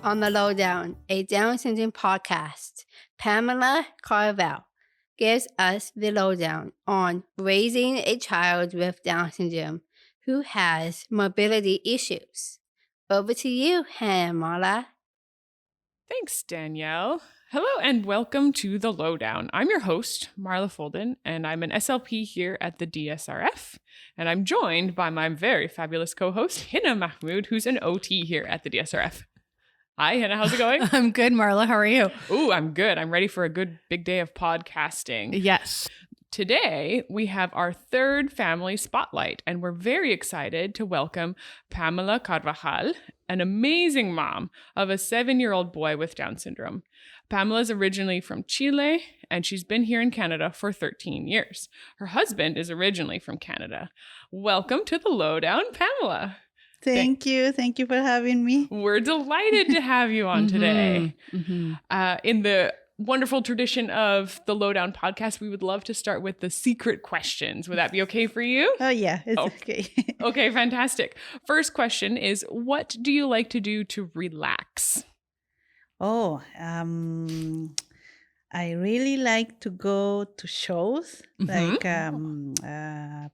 on the LowDOWN, a Down syndrome podcast. Pamela Carvajal gives us the lowdown on raising a child with Down syndrome who has mobility issues. Over to you, Pamela. Thanks, Danielle. Hello and welcome to the Lowdown. I'm your host, Marla Folden, and I'm an SLP here at the DSRF. And I'm joined by my very fabulous co-host, Hina Mahmood, who's an OT here at the DSRF. Hi, Hina. How's it going? I'm good, Marla. How are you? Ooh, I'm good. I'm ready for a good big day of podcasting. Yes. Today, we have our third family spotlight, and we're very excited to welcome Pamela Carvajal, an amazing mom of a 7-year-old boy with Down syndrome. Pamela is originally from Chile, and she's been here in Canada for 13 years. Her husband is originally from Canada. Welcome to the Lowdown, Pamela. Thank you. Thank you for having me. We're delighted to have you on today. Mm-hmm. In the wonderful tradition of the Lowdown podcast, we would love to start with the secret questions. Would that be okay for you? Oh, yeah, it's okay. Okay, fantastic. First question is, what do you like to do to relax? Oh, I really like to go to shows, like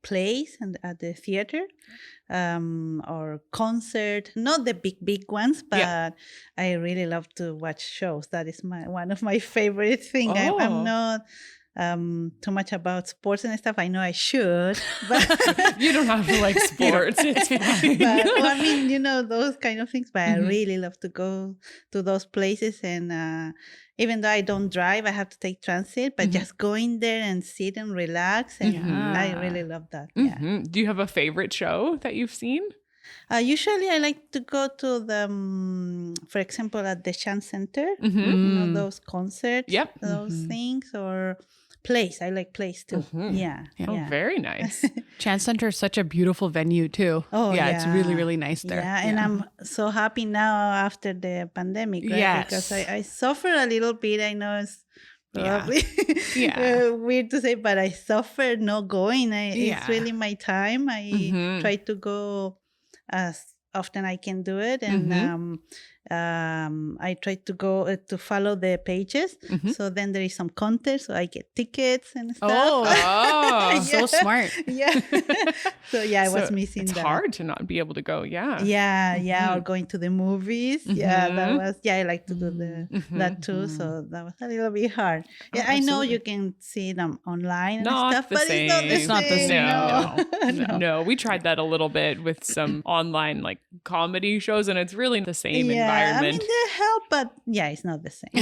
plays and at the theater, or concert. Not the big ones, but I really love to watch shows. That is one of my favorite things. Oh. I'm not too much about sports and stuff. I know I should, but You don't have to like sports. It's fine. but well, I mean, you know, those kind of things. But I really love to go to those places. And even though I don't drive, I have to take transit. But just going there and sit and relax, and I really love that. Yeah. Do you have a favorite show that you've seen? Usually, I like to go to the, for example, at the Chant Center. You know, those concerts. Yep. Those things, or plays. I like plays too. Yeah. Oh, very nice. Chant Center is such a beautiful venue too. Oh, It's really, really nice there. Yeah, and I'm so happy now after the pandemic, right? Yes. Because I suffer a little bit. I know it's probably Yeah. weird to say, but I suffer not going. It's really my time. I try to go as often I can do it, and I try to go to follow the pages. So then there is some contest, so I get tickets and stuff. Oh, So smart. Yeah. So I was So missing it's that. hard to not be able to go. Yeah. Yeah, or going to the movies. Yeah, that was. Yeah, I like to do that too. So that was a little bit hard. Yeah, I know you can see them online and Not stuff, the but same. it's not the same. No, we tried that a little bit with some online like comedy shows, and it's really the same Yeah, I mean environment. they help, but it's not the same.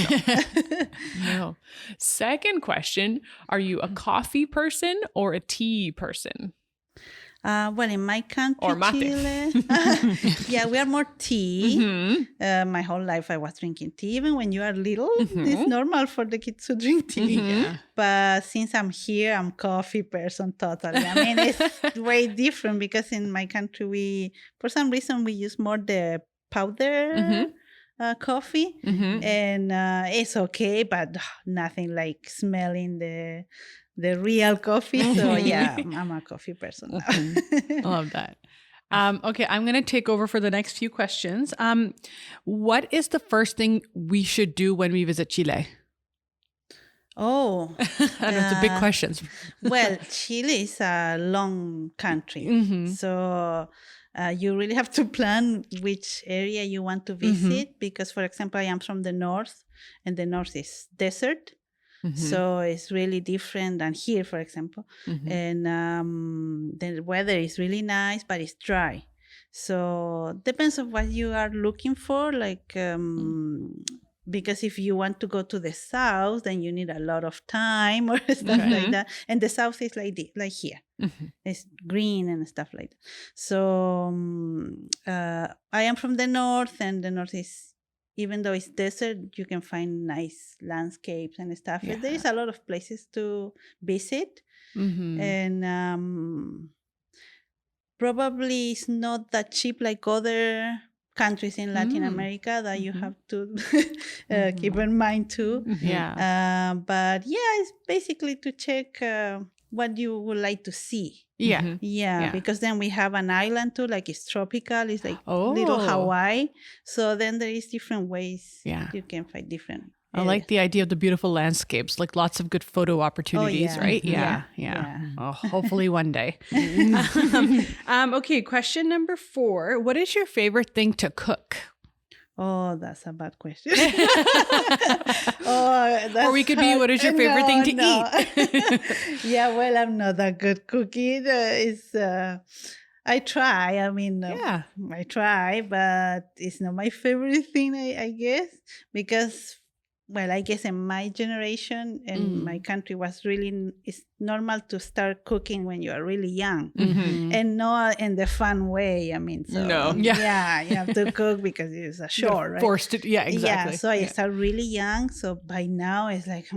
No. Second question, are you a coffee person or a tea person? Well, in my country, Or mate. Chile, we are more tea. My whole life I was drinking tea. Even when you are little, it's normal for the kids to drink tea. But since I'm here, I'm coffee person totally. I mean, it's way different because in my country, for some reason, we use more the powder coffee. And it's okay, but nothing like smelling the real coffee. So I'm a coffee person now. I love that. Okay, I'm going to take over for the next few questions. What is the first thing we should do when we visit Chile? Oh, I know it's a big question. Well, Chile is a long country. So you really have to plan which area you want to visit because, for example, I am from the north, and the north is desert. So it's really different than here, for example. And the weather is really nice, but it's dry. So depends on what you are looking for. Like, because if you want to go to the south, then you need a lot of time or stuff like that. And the south is like here. It's green and stuff like that. So I am from the north, and the north is, even though it's desert, you can find nice landscapes and stuff. Yeah. There is a lot of places to visit. And probably it's not that cheap like other countries in Latin America that you have to keep in mind too. Yeah. But it's basically to check what you would like to see. Yeah. Mhm. Yeah, because then we have an island too, like it's tropical. It's like little Oh. Hawaii. So then there is different ways Yeah. you can find different. I like the idea of the beautiful landscapes, like lots of good photo opportunities, yeah. right? Mhm. Yeah. Yeah. Oh, hopefully one day. Okay, question number 4. What is your favorite thing to cook? Oh, that's a bad question. Or we could be, what is your favorite thing to eat? Yeah, well, I'm not that good cooking. I try. I mean, Yeah. I try, but it's not my favorite thing, I guess, because, well, I guess in my generation and my country was really, it's normal to start cooking when you are really young. And not in the fun way. I mean, so No. yeah, you have to cook because it's a chore, right? Forced to, yeah, exactly. Yeah, so I start really young. So by now it's like,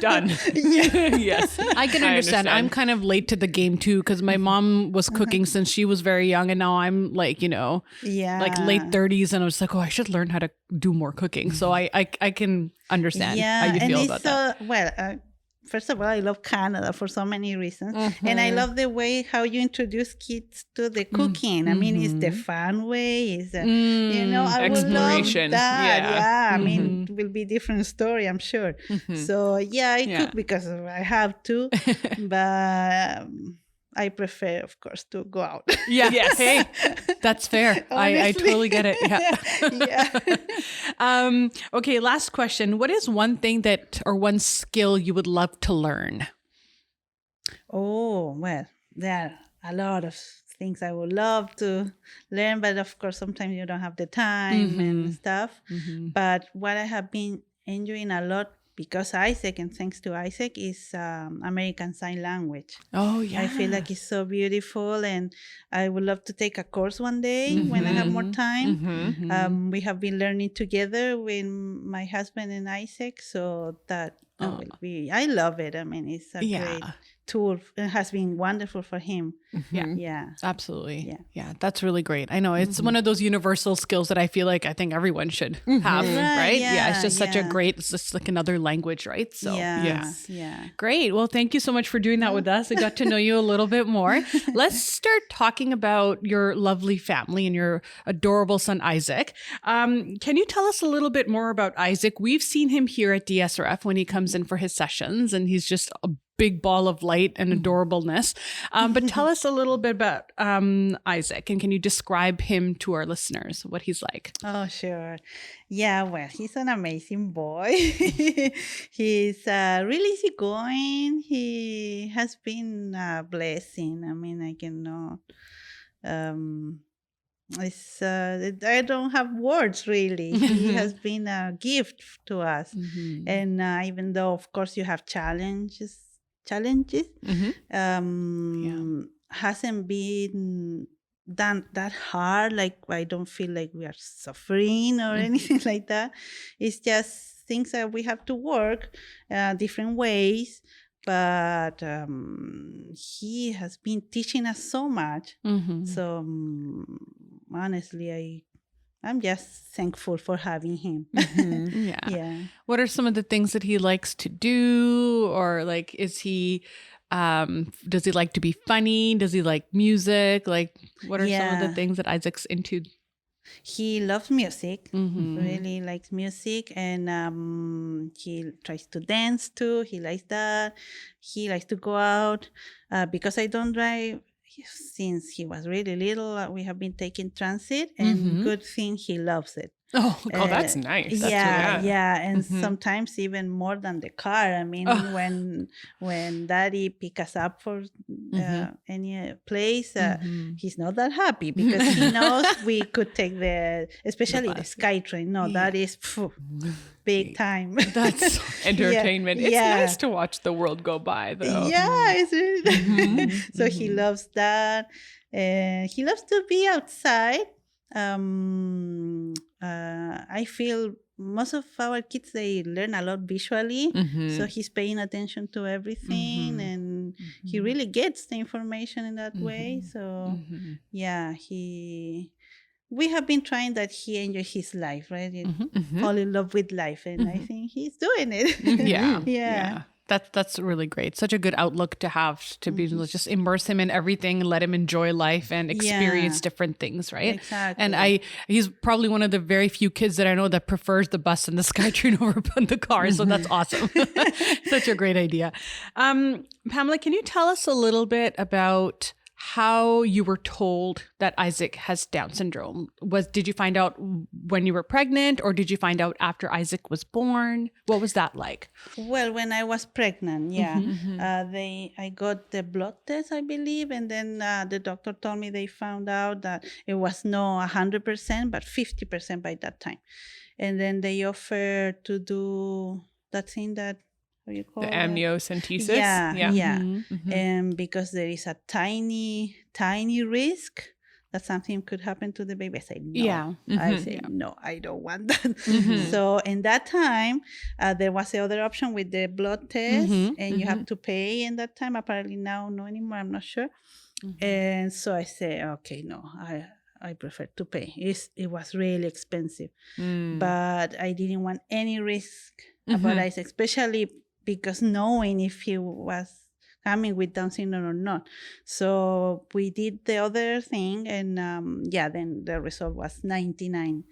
Done. Yes. I can understand. I'm kind of late to the game too, because my mom was cooking since she was very young, and now I'm like, yeah, like late 30s, and I was like, oh, I should learn how to do more cooking. So I can understand how you feel about that. Well, first of all, I love Canada for so many reasons. And I love the way how you introduce kids to the cooking. I mean, it's the fun way. It's, I would love Exploration. that. Yeah. Yeah. I mean, it will be a different story, I'm sure. So, yeah, I cook because I have to. But I prefer, of course, to go out. Yeah. Yes. Hey, that's fair. I totally get it. Yeah. Okay. Last question. What is one thing or one skill you would love to learn? Oh, well, there are a lot of things I would love to learn, but of course, sometimes you don't have the time and stuff. But what I have been enjoying a lot, because Isaac, and thanks to Isaac, is American Sign Language. Oh, yeah. I feel like it's so beautiful, and I would love to take a course one day when I have more time. We have been learning together with my husband and Isaac, so that will be, I love it. I mean, it's a great tool. It has been wonderful for him. Yeah. Absolutely. Yeah. That's really great. I know it's one of those universal skills that I feel like I think everyone should have, right? Yeah. It's just such a great, it's just like another language, right? So Yeah. Great. Well, thank you so much for doing that with us. I got to know you a little bit more. Let's start talking about your lovely family and your adorable son, Isaac. Can you tell us a little bit more about Isaac? We've seen him here at DSRF when he comes in for his sessions, and he's just a big ball of light and adorableness. But tell us a little bit about Isaac, and can you describe him to our listeners, what he's like? Oh, sure. Yeah, well, he's an amazing boy. He's really easygoing. He has been a blessing. I mean, I cannot... I don't have words, really. He has been a gift to us. And even though, of course, you have challenges, hasn't been done that hard. Like, I don't feel like we are suffering or anything like that. It's just things that we have to work different ways. But he has been teaching us so much. So honestly, I'm just thankful for having him. Yeah. What are some of the things that he likes to do? Or like, is he, does he like to be funny? Does he like music? Like, what are some of the things that Isaac's into? He loves music, really likes music, and he tries to dance too. He likes that. He likes to go out. Because I don't drive, since he was really little, we have been taking transit, and good thing he loves it. Oh, that's nice. And sometimes even more than the car. I mean, when Daddy pick us up for any place, he's not that happy because he knows we could take especially the SkyTrain. No, that is big time. That's entertainment. It's nice to watch the world go by, though. Yeah, it's really so he loves that. He loves to be outside. I feel most of our kids, they learn a lot visually, so he's paying attention to everything, and he really gets the information in that way. So we have been trying that he enjoy his life, right? Fall in love with life, and I think he's doing it. Yeah. That's really great. Such a good outlook to have, to be able to just immerse him in everything, let him enjoy life and experience different things, right? Exactly. And he's probably one of the very few kids that I know that prefers the bus and the SkyTrain over the car. So that's awesome. Such a great idea. Pamela, can you tell us a little bit about how you were told that Isaac has Down syndrome? Did you find out when you were pregnant, or did you find out after Isaac was born? What was that like? Well, when I was pregnant, I got the blood test, I believe, and then the doctor told me they found out that it was not 100%, but 50% by that time. And then they offered to do that thing that, what do you call The it? amniocentesis? Yeah. Mm-hmm. And because there is a tiny risk that something could happen to the baby, I say no. Yeah. I say no, I don't want that. So in that time, there was the other option with the blood test, and you have to pay in that time. Apparently now, no anymore, I'm not sure. And so I say, okay, no, I prefer to pay. It was really expensive, but I didn't want any risk about Isaac, especially because knowing if he was coming with Down syndrome or not. So we did the other thing, and then the result was 99%.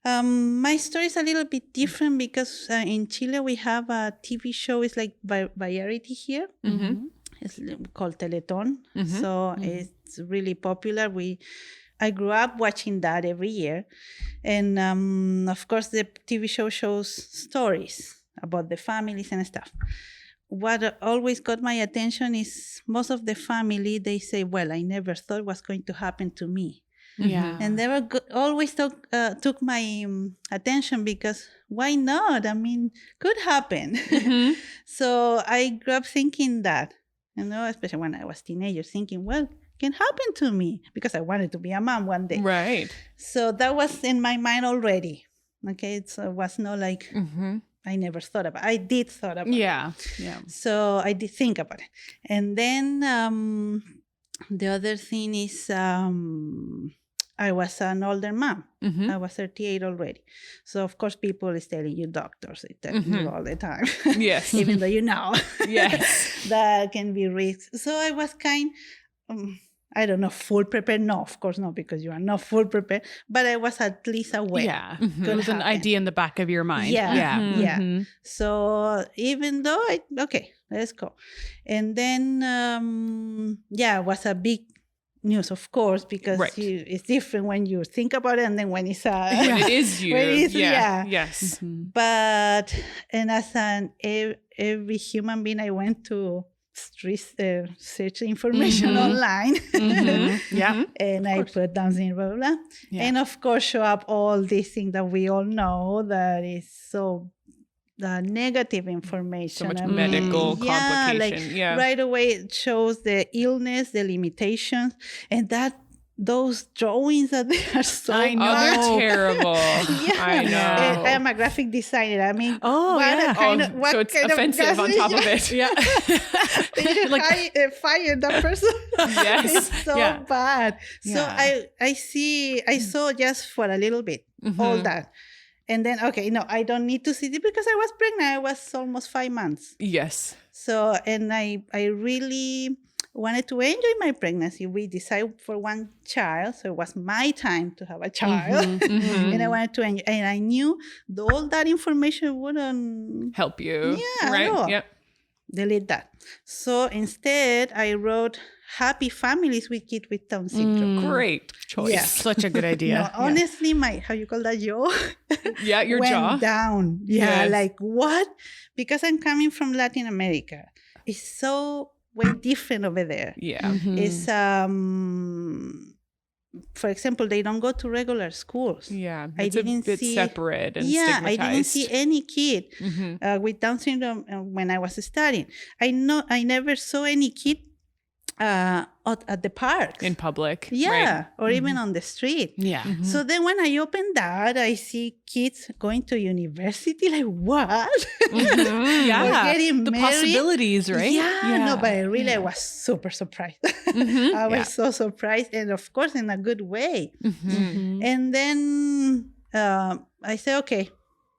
My story is a little bit different because in Chile we have a TV show. It's like variety here. It's called Teleton. So it's really popular. I grew up watching that every year. And of course, the TV show shows stories about the families and stuff. What always got my attention is most of the family, they say, well, I never thought was going to happen to me. Yeah. And they were always took my attention because why not? I mean, could happen. So I grew up thinking that, especially when I was teenager, thinking, well, can happen to me because I wanted to be a mom one day. Right. So that was in my mind already. Okay. So it was not like I never thought about it. I did thought about it. Yeah. So I did think about it. And then the other thing is I was an older mom. I was 38 already. So of course people is telling you, doctors, they tell you all the time. Yes. Even though you know. Yes. That can be risks. So I was kind I don't know, full prepared. No, of course not, because you are not full prepared. But I was at least aware. Yeah. There was an idea in the back of your mind. Yeah. So even though okay, let's go. And then, it was a big news, of course, because it's different when you think about it and then when it's when it is you. Yes. But, and as every human being, I went to search information online. And I put down blah, blah, blah. And of course show up all these things that we all know that is so negative information. So much medical complication. Right away it shows the illness, the limitations, and those drawings that they are so they're terrible. I know. I'm a graphic designer. I mean, so it's offensive on top of it. They should fire that person. Yes. It's so bad. So I saw just for a little bit all that. And then, I don't need to see it because I was pregnant. I was almost 5 months. Yes. So, and I really wanted to enjoy my pregnancy. We decided for one child, so it was my time to have a child. And I wanted to enjoy. And I knew all that information wouldn't help you. Yeah, right. At all. Yep. Delete that. So instead, I wrote happy families with kids with Down syndrome. Great choice. Yeah. Such a good idea. No, honestly, my, how you call that, jaw? Your went jaw. down. Yeah, like what? Because I'm coming from Latin America. It's so way different over there. Yeah. It's for example, they don't go to regular schools. Yeah, it's a bit separate and stigmatized. I didn't see any kid with Down syndrome when I was studying. I never saw any kid at the park. In public. Yeah, right. or even on the street. Yeah. So then when I opened that, I see kids going to university. Like, what? Yeah. We're getting the married. Possibilities, right? Yeah, no, but I was super surprised. I was so surprised, and of course in a good way. And then I said, okay,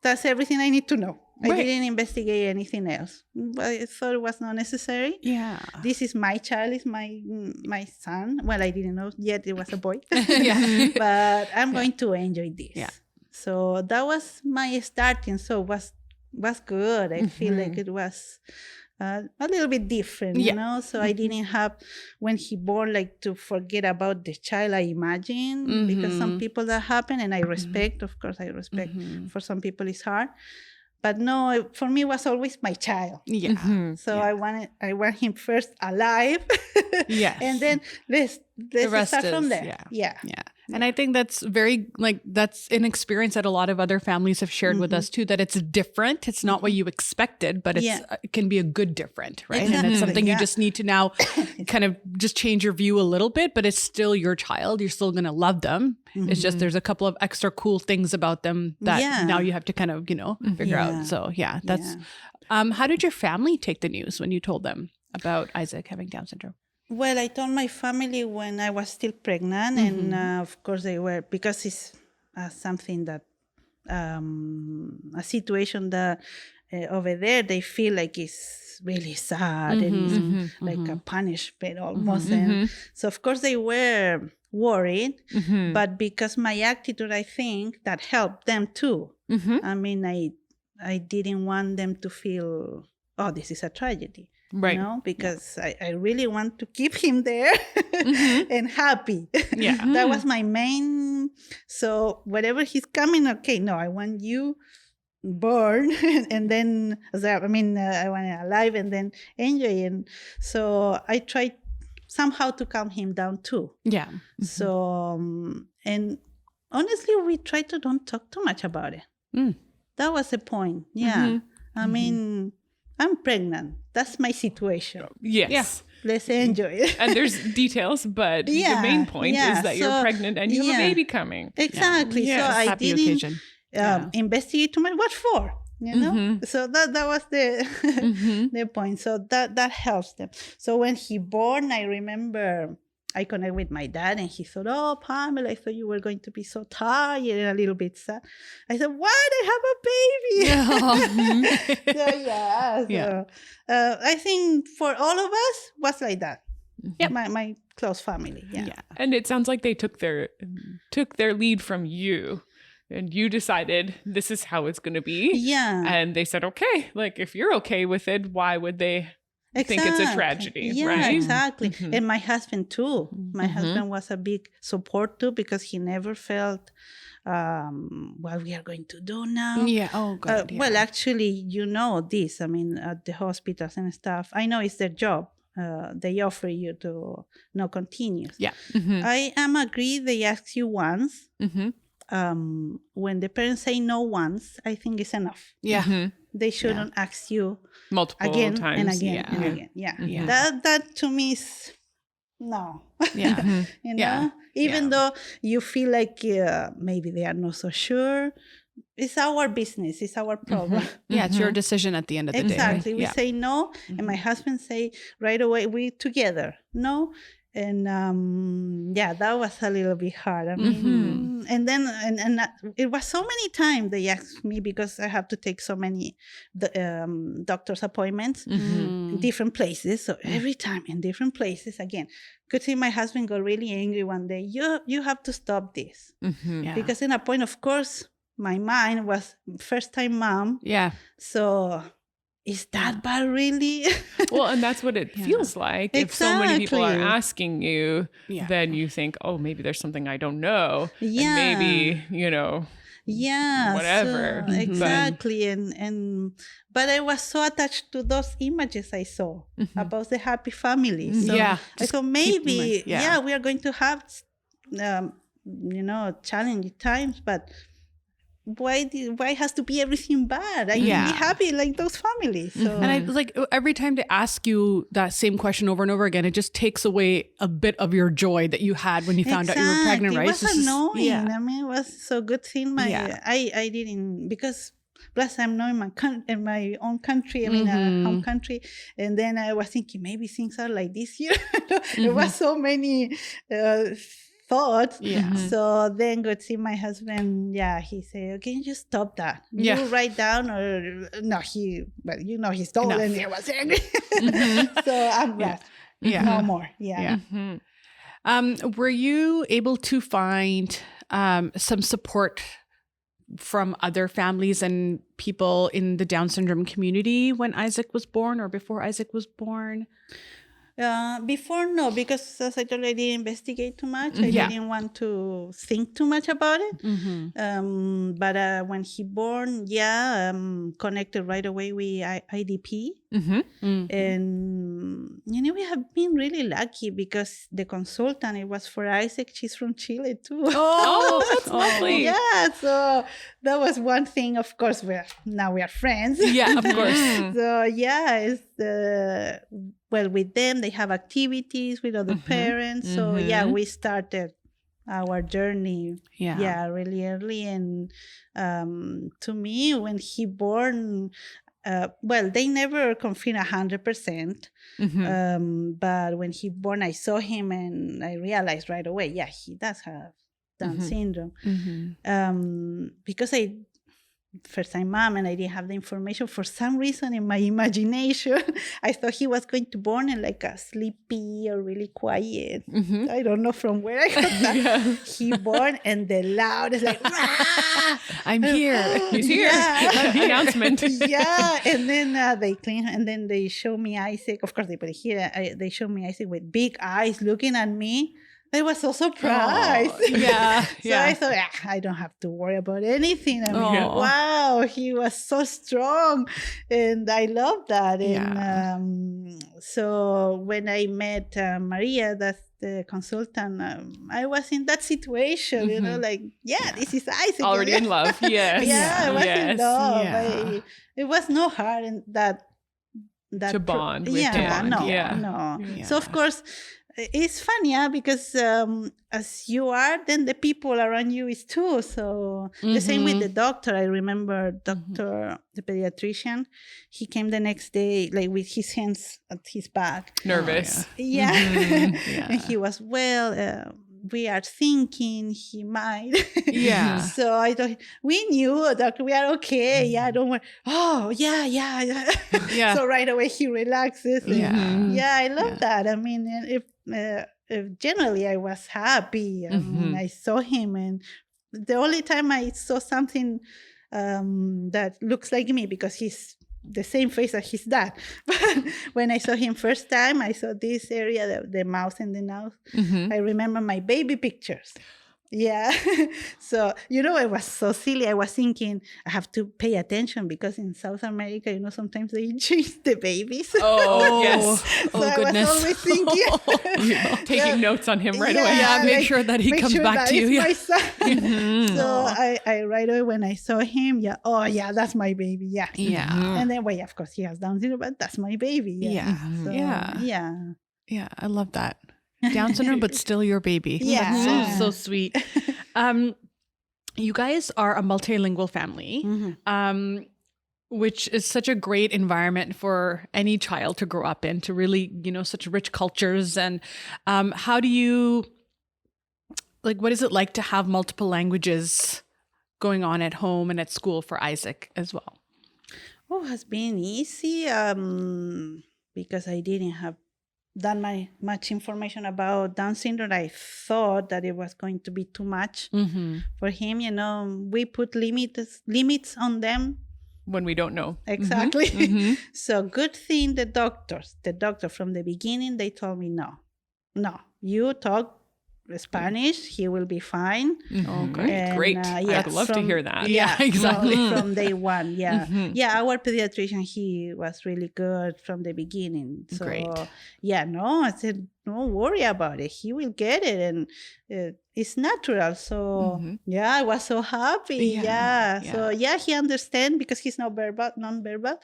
that's everything I need to know. I didn't investigate anything else. I thought it was not necessary. Yeah. This is my child, is my son. Well, I didn't know yet it was a boy. Yeah. But I'm going to enjoy this. Yeah. So that was my starting. So was good. I feel like it was a little bit different, you know. So I didn't have, when he born, like to forget about the child. I imagine because some people that happen, and I respect. Of course, I respect. For some people, it's hard. But no, for me, it was always my child. Yeah. So I want him first alive. Yes. And then let's start from there. Yeah. And I think that's that's an experience that a lot of other families have shared with us too, that it's different. It's not what you expected, but it can be a good different, right? Exactly. And it's something you just need to now kind of just change your view a little bit, but it's still your child. You're still going to love them. It's just there's a couple of extra cool things about them that now you have to kind of, figure out. So that's how did your family take the news when you told them about Isaac having Down syndrome? Well, I told my family when I was still pregnant, and of course they were, because it's something that, a situation that over there they feel like it's really sad and it's like a punishment almost. And so of course they were worried, but because my attitude, I think that helped them too. I mean, I didn't want them to feel, oh, this is a tragedy. Right. Because I really want to keep him there and happy. Yeah. That was my main. So whatever he's coming, okay, no, I want you born and then, I want it alive and then enjoy. And so I tried somehow to calm him down too. Yeah. So, and honestly, we try to don't talk too much about it. That was the point. Yeah. I mean, I'm pregnant. That's my situation. Yes. Yeah. Let's enjoy it. And there's details, but the main point is that you're pregnant and you have a baby coming. Exactly. Yeah. So I Happy didn't occasion. investigate too much. What for? So that was the the point. So that helps them. So when he born, I remember I connected with my dad, and he thought, "Oh, Pamela, I thought you were going to be so tired and a little bit sad." I said, "What? I have a baby." So I think for all of us was like that. My close family. Yeah. And it sounds like they took their lead from you. And you decided this is how it's going to be. Yeah. And they said, okay, like if you're okay with it, why would they think it's a tragedy? Yeah, right? exactly. And my husband too. My husband was a big support too, because he never felt, what we are going to do now. Yeah. Oh, God. Well, actually, this. I mean, at the hospitals and stuff, I know it's their job. They offer you to not continue. Yeah. I am agree. They ask you once. When the parents say no once, I think it's enough. Yeah. They shouldn't ask you Multiple again times. and again and again. Yeah. That to me is no. Yeah. Even though you feel like maybe they are not so sure, it's our business. It's our problem. Yeah. It's your decision at the end of the day. Exactly. Right? We say no, and my husband say right away, we together no. And that was a little bit hard. I mean, and then it was so many times they asked me, because I have to take so many doctor's appointments in different places. So every time in different places, again, could see my husband got really angry one day. You have to stop this, because in a point, of course, my mind was first time mom. Yeah. So. Is that bad, really? Well, and that's what it feels like. If so many people are asking you, then you think, oh, maybe there's something I don't know. Yeah. And maybe, whatever. So, exactly. But I was so attached to those images I saw about the happy family. So I thought maybe, we are going to have, challenging times, but why has to be everything bad? I can be happy like those families. So. And I like every time they ask you that same question over and over again, it just takes away a bit of your joy that you had when you found out you were pregnant, right? It was annoying. I mean, it was so good thing I didn't, because plus I'm not in my own country, I mean home country, and then I was thinking maybe things are like this here. There was so many thought. Yeah. So then go see my husband. Yeah, he said, "Can you stop that? Yeah. You write down or no?" He's told Enough. and he was angry. So I'm glad. Yeah. No more. Yeah. Were you able to find some support from other families and people in the Down syndrome community when Isaac was born or before Isaac was born? Before, no, because as I told you, I didn't investigate too much. I Yeah. didn't want to think too much about it. Mm-hmm. But when he born, connected right away with IDP. Mm-hmm. And, we have been really lucky because the consultant, it was for Isaac. She's from Chile, too. Oh, that's lovely. Yeah, so that was one thing. Of course, now we are friends. Yeah, of course. So, it's with them, they have activities with other parents. So, we started our journey, really early. And to me, when he born, they never confirmed 100%. But when he born, I saw him and I realized right away, he does have Down syndrome. Because first time mom and I didn't have the information. For some reason in my imagination, I thought he was going to born in like a sleepy or really quiet. I don't know from where I got that. He born and the loud is like, "Rah!" I'm here. He's here. The announcement. And then they clean and then they show me Isaac. Of course, they put it here. They show me Isaac with big eyes looking at me. I was so surprised. So I thought, I don't have to worry about anything. I mean, wow, he was so strong. And I love that. And so when I met Maria, that's the consultant, I was in that situation, this is Isaac. Already in love. Yes. I was in love. It was no hard in that to bond with him. No. So of course, it's funny, because as you are, then the people around you is too. So the same with the doctor. I remember the pediatrician. He came the next day, like with his hands at his back, nervous. And he was we are thinking he might. So I thought we knew, doctor, we are okay. Don't worry. Oh, yeah. So right away he relaxes. I love that. I mean, if generally I was happy. I mean, I saw him, and the only time I saw something that looks like me, because he's the same face as his dad. But when I saw him first time, I saw this area, the mouth and the nose. I remember my baby pictures. So, I was so silly. I was thinking I have to pay attention because in South America, sometimes they change the babies. Oh, yes. So I was always thinking. Taking notes on him right away. Make sure that he comes back to you. My son. So I right away when I saw him, that's my baby. And then, of course, he has Down syndrome, but that's my baby. I love that. Down syndrome, but still your baby. That's so sweet. You guys are a multilingual family, which is such a great environment for any child to grow up in, to really, such rich cultures. And how do you, what is it like to have multiple languages going on at home and at school for Isaac as well? Oh, it has been easy because I didn't have done much information about Down syndrome. I thought that it was going to be too much for him. We put limits on them when we don't know. Exactly. So good thing the doctor from the beginning, they told me no, you talk Spanish, he will be fine. Oh, great. I'd love to hear that. Exactly. From day one. Our pediatrician, he was really good from the beginning. So, great. I said, don't worry about it. He will get it. And it's natural. So, I was so happy. So, he understands because he's non-verbal,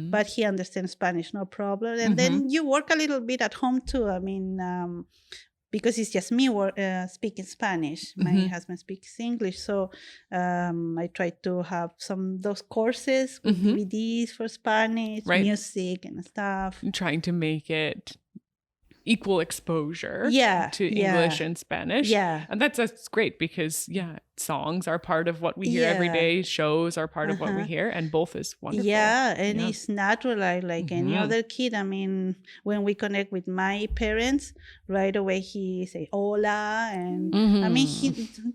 but he understands Spanish, no problem. And then you work a little bit at home too. I mean, because it's just me speaking Spanish. My husband speaks English. So I try to have those courses with DVDs for Spanish, music and stuff. Trying to make it equal exposure Yeah, to yeah. English and Spanish. Yeah. And that's great because, songs are part of what we hear every Yeah. day. Shows are part of what we Uh-huh. hear. And both is wonderful. Yeah, and Yeah. it's natural like any Mhm. other kid. I mean, when we connect with my parents, right away he say hola, and I mean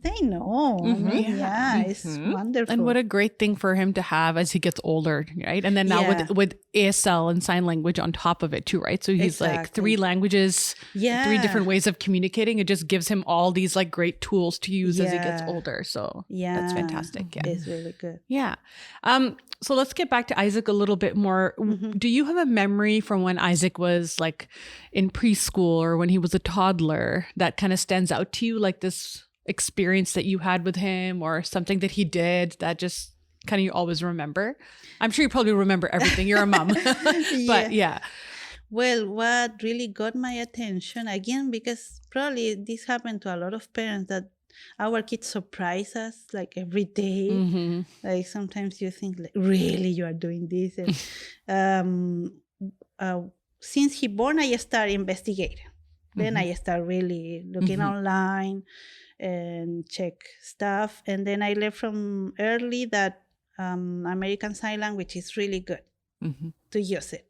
they know. I mean, yeah, it's wonderful. And what a great thing for him to have as he gets older, right? And then now Yeah. with ASL and sign language on top of it too, right? So he's like Exactly. 3 languages, Yeah. 3 different ways of communicating. It just gives him all these like great tools to use as he gets Yeah. older. So Yeah, that's fantastic. Yeah. It's really good. Yeah. So let's get back to Isaac a little bit more. Do you have a memory from when Isaac was like in preschool or when he was a toddler that kind of stands out to you, like this experience that you had with him or something that he did that just kind of you always remember? I'm sure you probably remember everything. You're a mom. But yeah. Well, what really got my attention, again, because probably this happened to a lot of parents, that our kids surprise us like every day. Like sometimes you think, like, really, you are doing this? And since he born, I start investigating. Then I start really looking online and check stuff. And then I learned from early that American Sign Language is really good. To use it.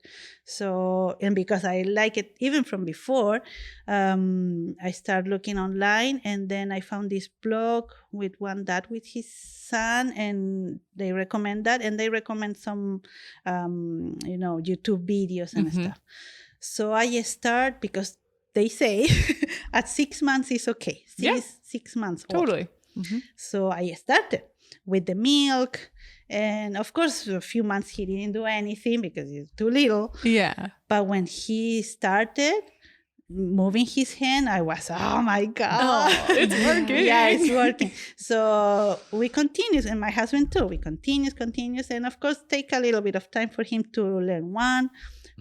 So, and because I like it even from before, I started looking online, and then I found this blog with one dad with his son, and they recommend that, and they recommend some, YouTube videos and stuff. So I start, because they say at 6 months is okay. 6 months old. Totally. So I started with the milk. And of course, a few months he didn't do anything because he's too little. Yeah. But when he started moving his hand, I was, oh my God. Oh, it's working. Yeah, it's working. So we continue, and my husband too. We continues. And of course, take a little bit of time for him to learn one,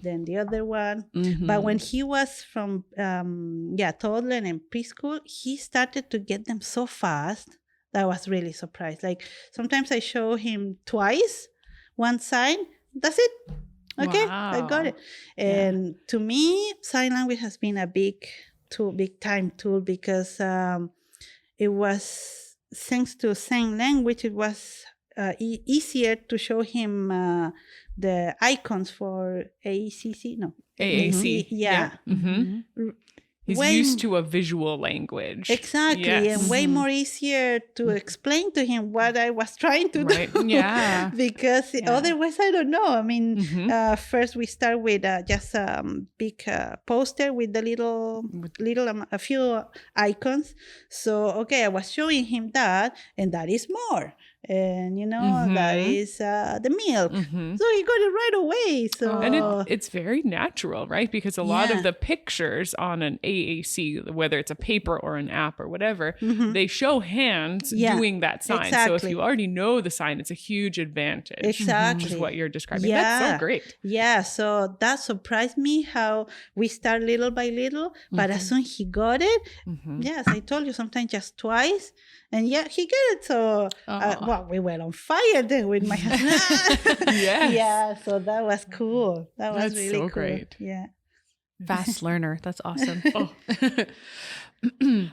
then the other one. But when he was from toddler and preschool, he started to get them so fast. That was really surprised. Like sometimes I show him twice, one sign, that's it. Okay, I got it. And to me, sign language has been a big time tool, because it was, thanks to sign language, it was easier to show him the icons for AAC. AAC. Yeah. He's used to a visual language. Exactly. Yes. And way more easier to explain to him what I was trying to do. Yeah. Because otherwise, I don't know. I mean, first we start with just a big poster with the a few icons. So, okay, I was showing him that, and that is more. And, that is the milk. So he got it right away. So And it's very natural, right? Because a lot of the pictures on an AAC, whether it's a paper or an app or whatever, they show hands doing that sign. Exactly. So if you already know the sign, it's a huge advantage. Exactly. Which is what you're describing. That's so great. Yeah, so that surprised me how we start little by little, but as soon as he got it, yes, I told you, sometimes just twice. And he got it. So, we were on fire then with my husband. Yes. Yeah, so that was cool. That was That's really so cool. great. Yeah. Fast learner. That's awesome.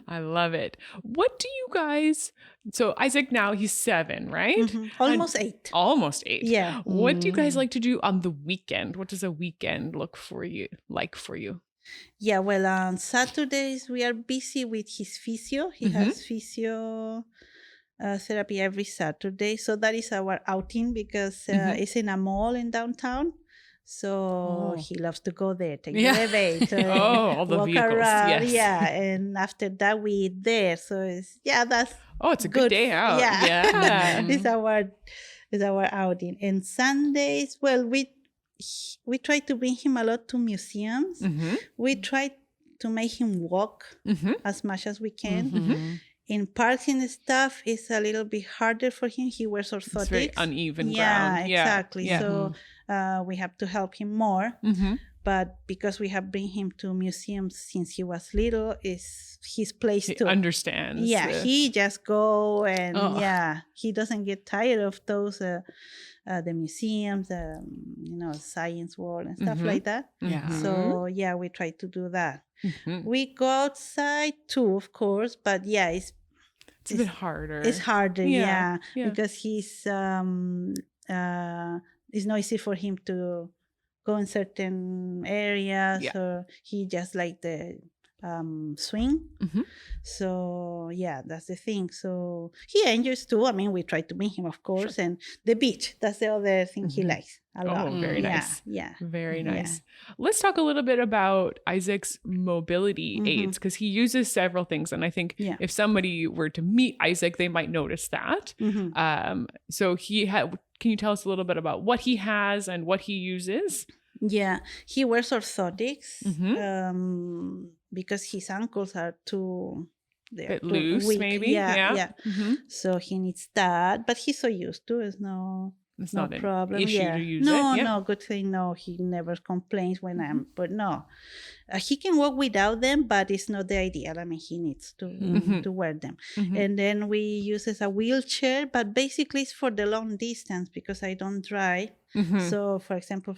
I love it. What do you guys, so Isaac now he's 7, right? Almost 8. Almost 8. Yeah. What do you guys like to do on the weekend? What does a weekend look for you? Yeah, well, on Saturdays we are busy with his physio. He has physio therapy every Saturday. So that is our outing, because it's in a mall in downtown. So he loves to go there, take the elevator, all the walk vehicles. around. Yes. Yeah, and after that we eat there. So that's It's a good day out. Yeah. It's our outing. And Sundays, well, we try to bring him a lot to museums. We try to make him walk as much as we can. In parks and stuff, it's a little bit harder for him. He wears orthotics. It's very uneven yeah, ground. Exactly. Yeah. So we have to help him more. but because we have bring him to museums since he was little, is his place He too. understands. Yeah, he just go and he doesn't get tired of those the museums, science world and stuff like that. Yeah. So we try to do that. Mm-hmm. We go outside too, of course, but it's a bit harder. It's harder, Yeah. because he's it's not easy for him to go in certain areas, or he just like the swing. Mm-hmm. So that's the thing. So he enjoys too. I mean, we try to bring him, of course, and the beach. That's the other thing he likes a lot. Oh, very nice. Yeah. Very nice. Let's talk a little bit about Isaac's mobility aids, because he uses several things. And I think if somebody were to meet Isaac, they might notice that. So can you tell us a little bit about what he has and what he uses? Yeah, he wears orthotics because his ankles are too bit loose, weak. maybe. Yeah. Mm-hmm. So he needs that, but he's so used to it. It's not a problem. Issue to use it. No, good thing. No, he never complains when but no, he can walk without them, but it's not the ideal. I mean, he needs to wear them. And then we use as a wheelchair, but basically it's for the long distance because I don't drive. So, for example,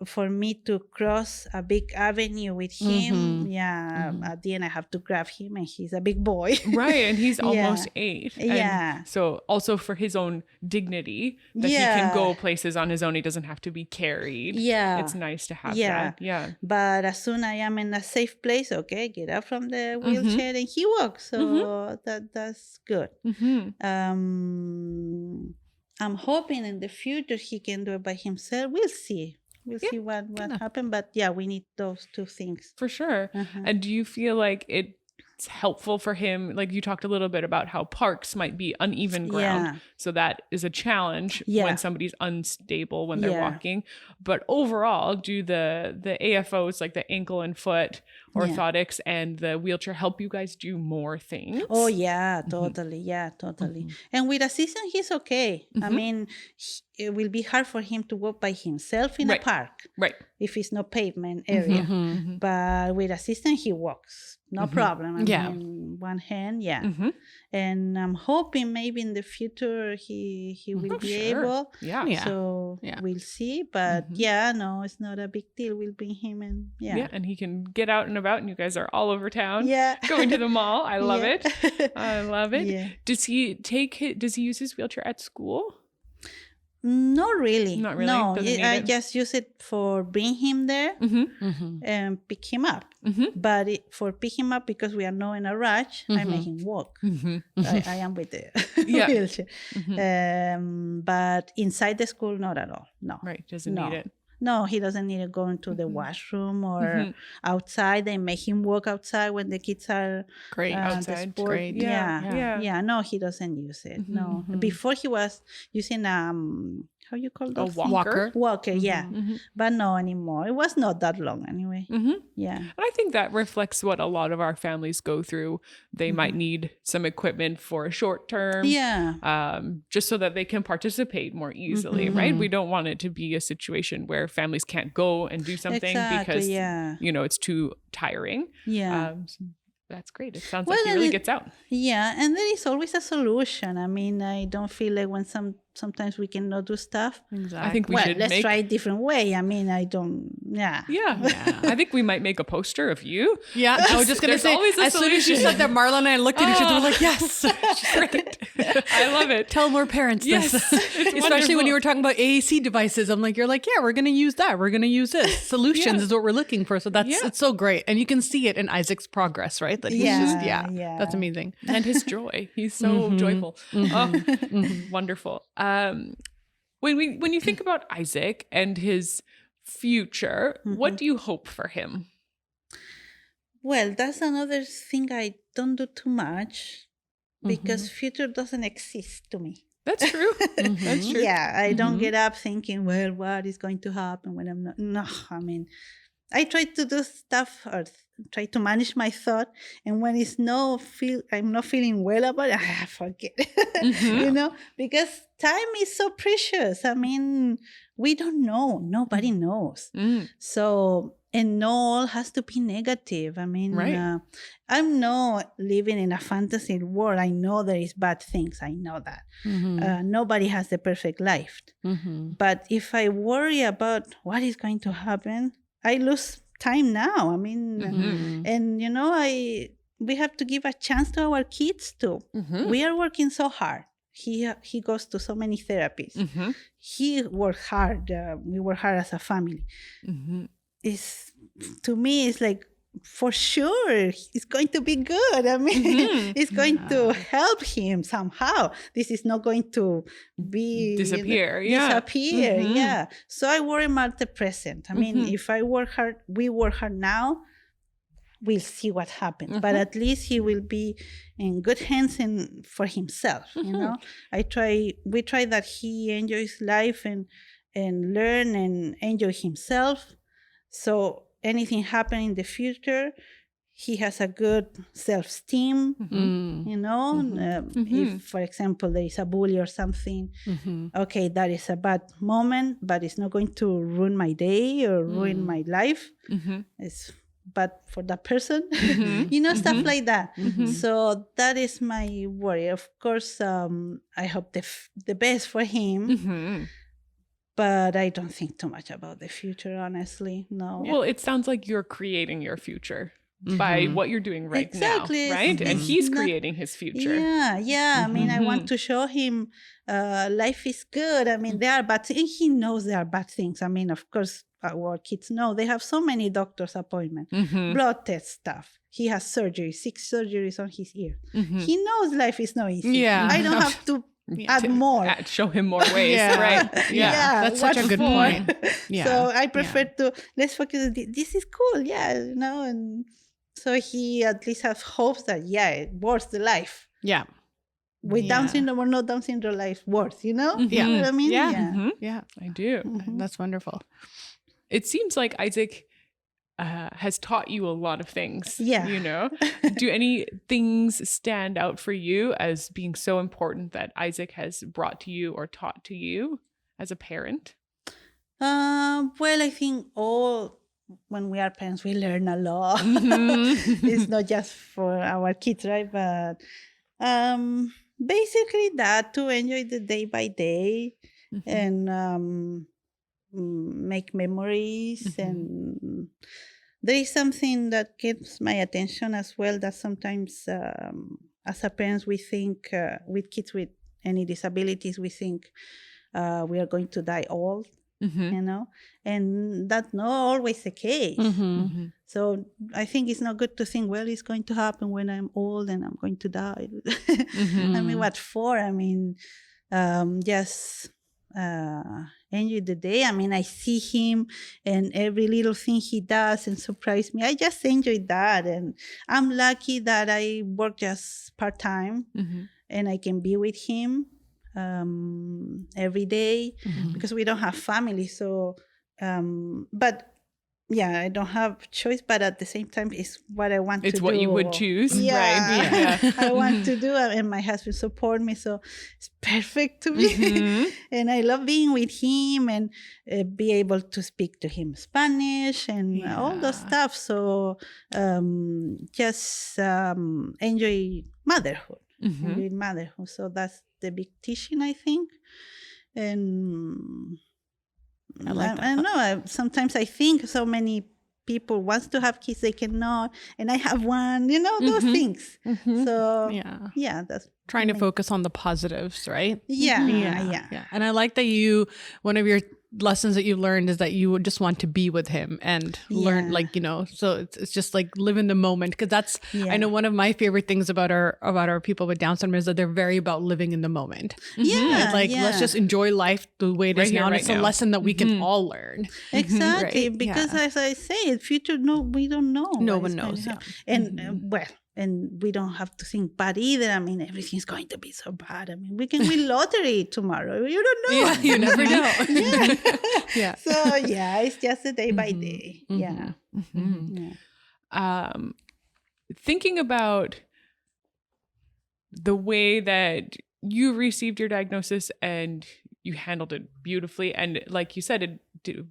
for me to cross a big avenue with him, at the end I have to grab him, and he's a big boy. Right, and he's almost 8. And so also for his own dignity, that he can go places on his own. He doesn't have to be carried. It's nice to have that. Yeah. But as soon as I am in a safe place, okay, get up from the wheelchair and he walks. So that's good. I'm hoping in the future he can do it by himself. We'll see. We'll see what happens. But we need those two things. For sure. And do you feel like it's helpful for him? Like you talked a little bit about how parks might be uneven ground. So that is a challenge when somebody's unstable when they're walking. But overall, do the AFOs, like the ankle and foot orthotics and the wheelchair, help you guys do more things? Oh, yeah, totally. Yeah, totally. And with assistance, he's okay. I mean, it will be hard for him to walk by himself in a park. Right. If it's no pavement area. But with assistance, he walks. No problem. I mean, one hand, And I'm hoping maybe in the future he will be able. So we'll see. But no, it's not a big deal. We'll bring him and and he can get out and about, and you guys are all over town. Going to the mall. I love it. I love it. Yeah. Does he use his wheelchair at school? Not really. Not really? No, I it? just use it for bring him there and pick him up. But for pick him up, because we are not in a rush, I make him walk. I am with the wheelchair. But inside the school, not at all. No. Right. Doesn't need it. No, he doesn't need to go into the washroom or outside. They make him walk outside when the kids are outside. Great. Yeah. No, he doesn't use it. No. Before he was using how you call those? Walker. Walker, but no anymore. It was not that long anyway. Yeah. And I think that reflects what a lot of our families go through. They might need some equipment for a short term. Just so that they can participate more easily, right? We don't want it to be a situation where families can't go and do something because it's too tiring. So that's great. It sounds like he really gets out. Yeah, and there is always a solution. I mean, I don't feel like when sometimes we cannot do stuff. Exactly. I think let's try a different way. I mean, I don't. Yeah. I think we might make a poster of you. Yeah, I was just gonna say. As soon as you said that, Marla and I looked at each other. We're like, yes, great. I love it. Tell more parents this. Especially when you were talking about AAC devices. I'm like, you're like, yeah, we're gonna use that. We're gonna use this. Solutions is what we're looking for. So it's so great, and you can see it in Isaac's progress, right? That he's just that's amazing. And his joy. He's so joyful. Wonderful. When you think about Isaac and his future, what do you hope for him? Well, that's another thing I don't do too much because future doesn't exist to me. That's true. That's true. Yeah, I don't get up thinking, well, what is going to happen when I'm not? No, I mean, I try to do stuff or try to manage my thought, and when I'm not feeling well about it, I forget it. Because time is so precious. I mean, we don't know. Nobody knows. So, and no all has to be negative. I mean, I'm not living in a fantasy world. I know there is bad things. I know that. Nobody has the perfect life. But if I worry about what is going to happen, I lose time now. I mean, and we have to give a chance to our kids too. We are working so hard. He goes to so many therapies. He worked hard. We work hard as a family. To me, it's like, for sure, it's going to be good. I mean, it's going to help him somehow. This is not going to be disappear. Disappear. Yeah. So I worry about the present. I mean, if we work hard now, we'll see what happens. But at least he will be in good hands and for himself. We try that he enjoys life and learn and enjoy himself. So anything happen in the future, he has a good self-esteem, if, for example, there is a bully or something, okay, that is a bad moment, but it's not going to ruin my day or ruin my life. It's bad for that person, stuff like that. So that is my worry. Of course, I hope the best for him. But I don't think too much about the future, honestly. No. Well, it sounds like you're creating your future by what you're doing right now, right? And he's creating his future. Yeah. I mean, I want to show him life is good. I mean, there are bad things. He knows there are bad things. I mean, of course, our kids know. They have so many doctor's appointments, blood test stuff. He has 6 surgeries on his ear. He knows life is not easy. Yeah. I don't have to add more. Show him more ways, right? That's such a good point. So I prefer to, let's focus on this is cool, and so he at least has hopes that, it worth the life. Yeah. With Down syndrome or no Down syndrome, life worth, you know? Yeah. You know what I mean? Yeah, I do. That's wonderful. It seems like Isaac has taught you a lot of things. Yeah. Do any things stand out for you as being so important that Isaac has brought to you or taught to you as a parent? Well, I think when we are parents, we learn a lot. It's not just for our kids, right? But basically that, to enjoy the day by day and make memories. And there is something that gets my attention as well, that sometimes as a parents we think with kids with any disabilities, we think we are going to die old, and that's not always the case. So I think it's not good to think, well, it's going to happen when I'm old and I'm going to die. I mean, what for? I mean, just enjoy the day. I mean, I see him and every little thing he does and surprise me. I just enjoy that. And I'm lucky that I work just part-time and I can be with him every day because we don't have family. So, but I don't have choice, but at the same time, it's what I want to do. It's what you would choose, right? Yeah. I want to do it, and my husband support me, so it's perfect to me. And I love being with him and be able to speak to him Spanish and all those stuff. So just enjoy motherhood. Enjoy motherhood. So that's the big teaching, I think. And I don't know. Sometimes I think so many people wants to have kids, they cannot, and I have one. Those things. So that's trying to focus on the positives, right? Yeah. And I like that one of your lessons that you learned is that you would just want to be with him and learn, so it's just like live in the moment, because that's I know one of my favorite things about our people with Down syndrome is that they're very about living in the moment. It's like let's just enjoy life the way it is now. And it's a lesson that we can all learn. Exactly, because as I say, future, we don't know. No one knows. And well, and we don't have to think bad either. I mean, everything's going to be so bad. I mean, we can win lottery tomorrow. You don't know. Yeah, you never know. Yeah. Yeah. So it's just a day by day. Yeah. Thinking about the way that you received your diagnosis and you handled it beautifully, and like you said, it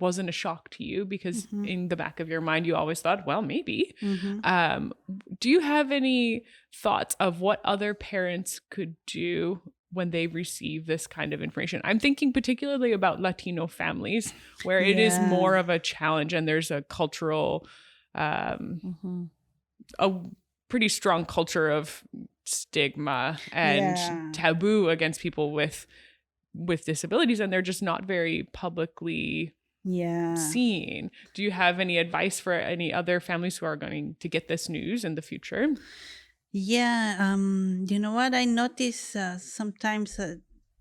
wasn't a shock to you because in the back of your mind you always thought, well, maybe. Do you have any thoughts of what other parents could do when they receive this kind of information? I'm thinking particularly about Latino families where it is more of a challenge and there's a cultural a pretty strong culture of stigma and taboo against people with disabilities, and they're just not very publicly seen. Do you have any advice for any other families who are going to get this news in the future? Yeah, you know what? I notice sometimes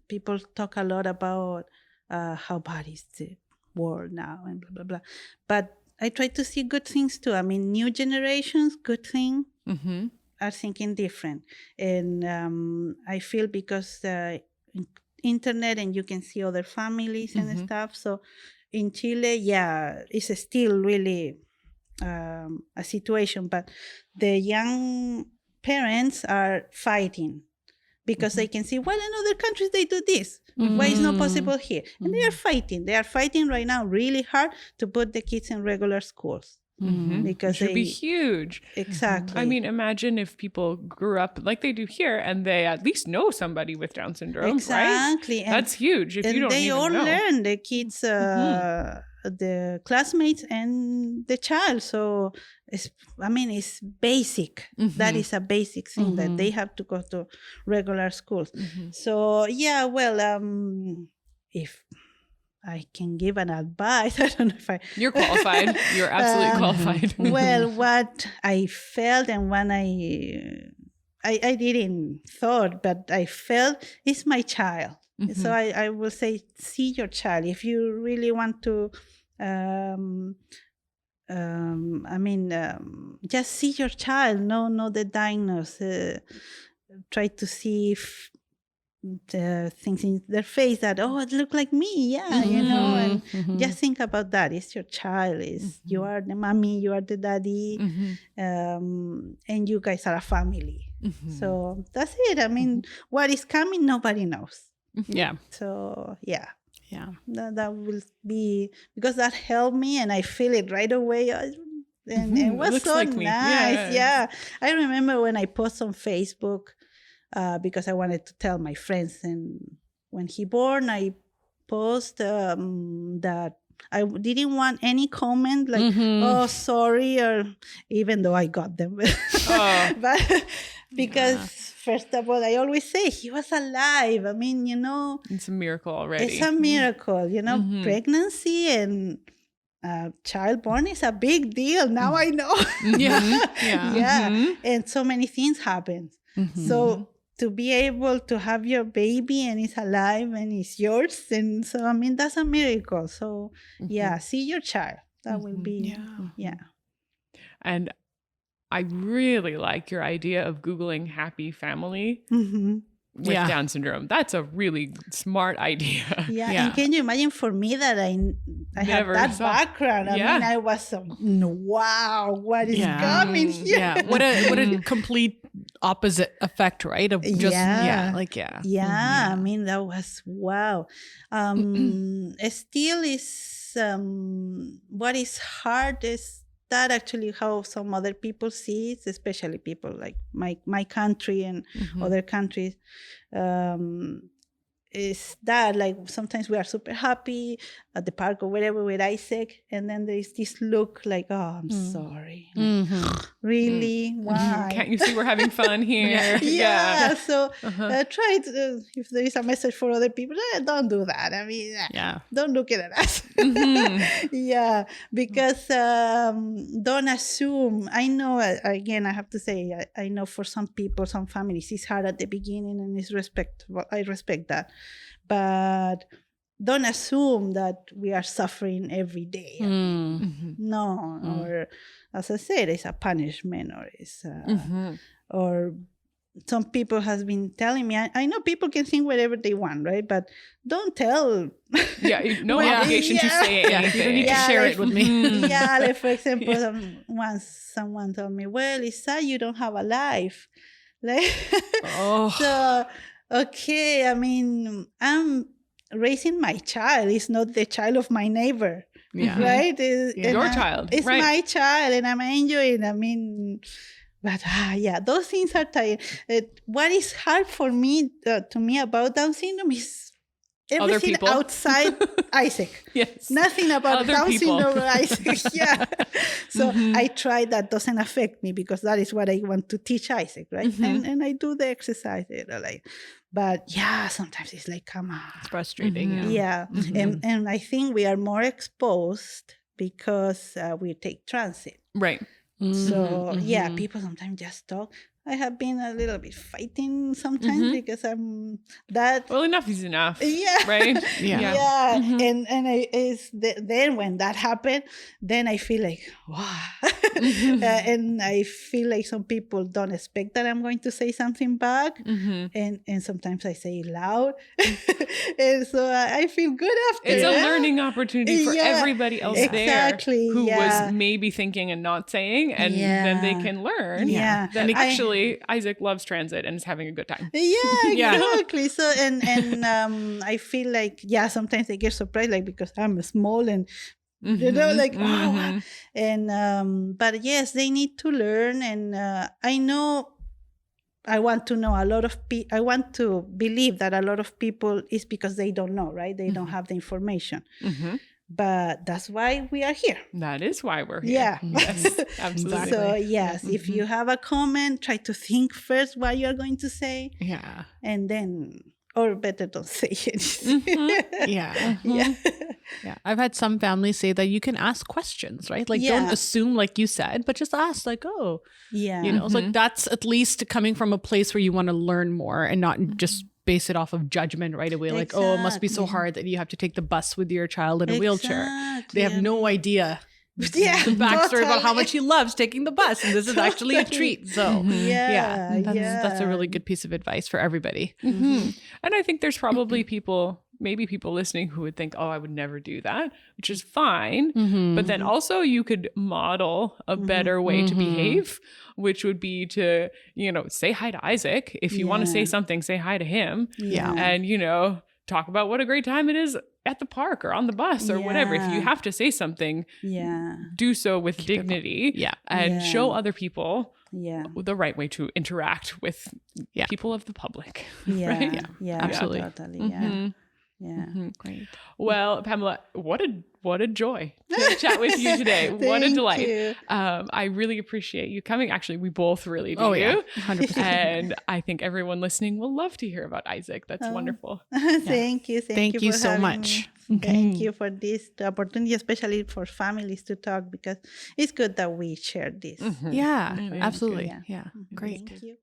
people talk a lot about how bad is the world now and blah, blah, blah. But I try to see good things too. I mean, new generations, good thing, are thinking different. And I feel because internet and you can see other families and stuff. So in Chile, it's still really a situation. But the young parents are fighting because they can see, well, in other countries they do this. Why is not possible here? And they are fighting. They are fighting right now really hard to put the kids in regular schools. Because it should be huge. Exactly. I mean, imagine if people grew up like they do here and they at least know somebody with Down syndrome, exactly. right? That's huge. If you don't they even all know. learn, the kids, the classmates and the child. So it's basic. That is a basic thing that they have to go to regular schools. So if I can give an advice, I don't know if I... You're qualified. You're absolutely qualified. Well, what I felt and when I didn't thought, but I felt is my child. So I will say, see your child. If you really want to, just see your child, know the diagnosis. Try to see if the things in their face that, it look like me, and just think about that. It's your child. You are the mommy, you are the daddy, and you guys are a family. So that's it. I mean, what is coming, nobody knows. Yeah. So that will be, because that helped me and I feel it right away. And it was so like nice. Yeah. I remember when I post on Facebook, because I wanted to tell my friends, and when he born, I post that I didn't want any comment like, oh, sorry, or even though I got them. But because first of all, I always say he was alive. I mean, it's a miracle already. It's a miracle, pregnancy and child born is a big deal. Now I know. And so many things happen. So to be able to have your baby and it's alive and it's yours, and so I mean that's a miracle. So see your child. That will be And I really like your idea of Googling happy family with Down syndrome. That's a really smart idea. And can you imagine for me that I have that background? I mean, I was wow, what is coming here? Yeah, what a complete opposite effect, right? Of just I mean, that was wow. Still is what is hard is that actually how some other people see it, especially people like my country and other countries, is that like sometimes we are super happy at the park or wherever with Isaac, and then there is this look like, oh, I'm sorry. Really? Why? Can't you see we're having fun here? So try to, if there is a message for other people, don't do that. I mean, don't look at us. Because don't assume. I know, again, I have to say, I know for some people, some families, it's hard at the beginning and it's respectable. I respect that. But don't assume that we are suffering every day. No, or as I said, it's a punishment, or it's or some people has been telling me, I know people can think whatever they want, right? But don't tell. No obligation to say anything. You don't need to share it with me. Yeah, like for example, once someone told me, well, it's sad you don't have a life. Like, so, okay, I mean, I'm raising my child. It's not the child of my neighbor. Yeah. Right? Your child. It's right. my child, and I'm enjoying. I mean, but those things are tired. What is hard for me, to me about Down syndrome is everything outside Isaac. Yes. Nothing about Other Down people. syndrome or Isaac. Yeah. So I try that doesn't affect me, because that is what I want to teach Isaac, right? And I do the exercise, but yeah, sometimes it's like, come on. It's frustrating. Yeah. And I think we are more exposed because we take transit. Right. So yeah, people sometimes just talk. I have been a little bit fighting sometimes because I'm that. Well, enough is enough. Yeah. Right. Yeah. And then when that happened, then I feel like, wow. And I feel like some people don't expect that I'm going to say something back. And sometimes I say it loud. And so I feel good after. It's a learning opportunity for everybody else there who was maybe thinking and not saying, and then they can learn. Yeah. Then actually Isaac loves transit and is having a good time. Yeah, exactly. So and I feel like sometimes they get surprised, like, because I'm small and you know, like and but yes, they need to learn, and I know. I want to know I want to believe that a lot of people is because they don't know, right? They don't have the information. But that's why we are here. That is why we're here. Yeah. Yes, absolutely. So yes, if you have a comment, try to think first what you're going to say. Yeah. And then, or better don't say anything. Yeah. Yeah. I've had some families say that you can ask questions, right? Like, Yeah. don't assume, like you said, but just ask, like, oh, Yeah. you know, it's like that's at least coming from a place where you want to learn more and not just base it off of judgment right away. Like, oh, it must be so hard that you have to take the bus with your child in a wheelchair. They have no idea the backstory about how much he loves taking the bus, and this is actually a treat. So that's a really good piece of advice for everybody. And I think there's probably maybe people listening who would think, oh, I would never do that, which is fine. But then also you could model a better way to behave, which would be to, say hi to Isaac. If you want to say something, say hi to him. Yeah. And, talk about what a great time it is at the park or on the bus or whatever. If you have to say something, do so with dignity and show other people the right way to interact with people of the public. Right? Absolutely. Totally. Great. Well, Pamela, what a joy to chat with you today. What a delight. You. I really appreciate you coming. Actually, we both really do. 100%. And I think everyone listening will love to hear about Isaac. That's wonderful. Thank you. Thank you for so having much. me. Thank you for this opportunity, especially for families to talk, because it's good that we share this. Yeah, absolutely. Yeah. Great. Thank you.